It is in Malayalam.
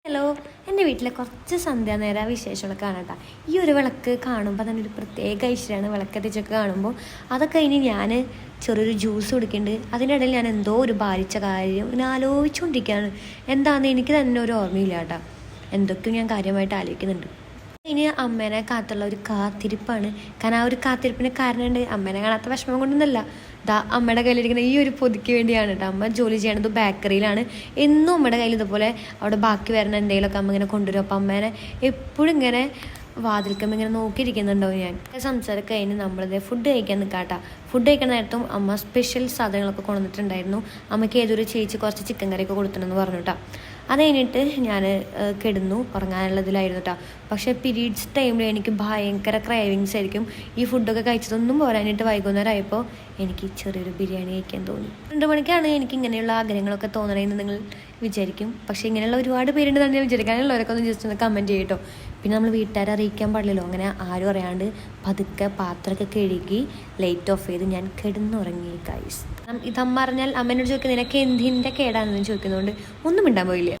ഹലോ, എൻ്റെ വീട്ടിലെ കുറച്ച് സന്ധ്യാനേര വിശേഷങ്ങളൊക്കെ കാണാം. ഈ ഒരു വിളക്ക് കാണുമ്പോൾ തന്നെ ഒരു പ്രത്യേക ഐശ്വര്യമാണ്. വിളക്ക് കത്തിച്ചൊക്കെ കാണുമ്പോൾ അതൊക്കെ ഇനി ഞാൻ ചെറിയൊരു ജ്യൂസ് കുടിക്കുന്നുണ്ട്. അതിനിടയിൽ ഞാൻ എന്തോ ഒരു ഭാരിച്ച കാര്യം ഇങ്ങനെ ആലോചിച്ചുകൊണ്ടിരിക്കുകയാണ്. എന്താണെന്ന് എനിക്ക് തന്നെ ഒരു ഓർമ്മയില്ല കേട്ടോ. എന്തൊക്കെയും ഞാൻ കാര്യമായിട്ട് ആലോചിക്കുന്നുണ്ട്. ഇനി അമ്മേനെ കാത്തുള്ള ഒരു കാത്തിരിപ്പാണ്. കാരണം ആ ഒരു കാത്തിരിപ്പിന് കാരണമുണ്ട്. അമ്മേനെ കാണാത്ത വിഷമം കൊണ്ടൊന്നുമല്ല. അമ്മയുടെ കയ്യിലിരിക്കുന്ന ഈ ഒരു പൊതിക്ക് വേണ്ടിയാണ് കേട്ടോ. അമ്മ ജോലി ചെയ്യണത് ബേക്കറിയിലാണ്. എന്നും അമ്മയുടെ കയ്യിൽ ഇതുപോലെ അവിടെ ബാക്കി വരുന്ന എന്തെങ്കിലുമൊക്കെ അമ്മ ഇങ്ങനെ കൊണ്ടുവരും. അപ്പം അമ്മേനെ എപ്പോഴും ഇങ്ങനെ വാതിൽക്കമ്മ ഇങ്ങനെ നോക്കിയിരിക്കുന്നുണ്ടാവും. ഞാൻ സംസാരമൊക്കെ കഴിഞ്ഞ് നമ്മളിത് ഫുഡ് കഴിക്കാൻ നിൽക്കാട്ടാ. ഫുഡ് കഴിക്കുന്ന നേരത്തും അമ്മ സ്പെഷ്യൽ സാധനങ്ങളൊക്കെ കൊണ്ടുവന്നിട്ടുണ്ടായിരുന്നു. അമ്മയ്ക്ക് ഏതൊരു ചേച്ചി കുറച്ച് ചിക്കൻ കറിയൊക്കെ കൊടുത്തിട്ടുണ്ടെന്ന് പറഞ്ഞു കേട്ടോ. അത് കഴിഞ്ഞിട്ട് ഞാൻ കിടന്നു ഉറങ്ങാനുള്ളതിലായിരുന്നു കേട്ടോ. പക്ഷേ പീരീഡ്സ് ടൈമിൽ എനിക്ക് ഭയങ്കര ക്രേവിങ്സ് ആയിരിക്കും. ഈ ഫുഡൊക്കെ കഴിച്ചതൊന്നും പോരാനായിട്ട് വൈകുന്നേരം ആയപ്പോൾ എനിക്ക് ചെറിയൊരു ബിരിയാണി കഴിക്കാൻ തോന്നി. 2 മണിക്കാണ് എനിക്ക് ഇങ്ങനെയുള്ള ആഗ്രഹങ്ങളൊക്കെ തോന്നണമെന്ന് നിങ്ങൾ വിചാരിക്കും. പക്ഷേ ഇങ്ങനെയുള്ള ഒരുപാട് പേരുണ്ട് തന്നെ വിചാരിക്കാനുള്ളവരൊക്കെ ഒന്ന് ജസ്റ്റ് ഒന്ന് കമൻറ്റ് ചെയ്യട്ടോ. പിന്നെ നമ്മൾ വീട്ടുകാരെ അറിയിക്കാൻ പാടില്ലല്ലോ. അങ്ങനെ ആരും അറിയാണ്ട് പതുക്കെ പാത്രമൊക്കെ കഴുകി ലൈറ്റ് ഓഫ് ചെയ്ത് ഞാൻ കിടന്നുറങ്ങി ഗൈസ്. ഇതമ്മ അറിഞ്ഞാൽ അമ്മേനോട് ചോദിക്കുന്നത് നിനക്ക് എന്തിൻ്റെ കേടാണെന്ന് ചോദിക്കുന്നതുകൊണ്ട് ഒന്നും മിണ്ടാൻ പോയില്ല.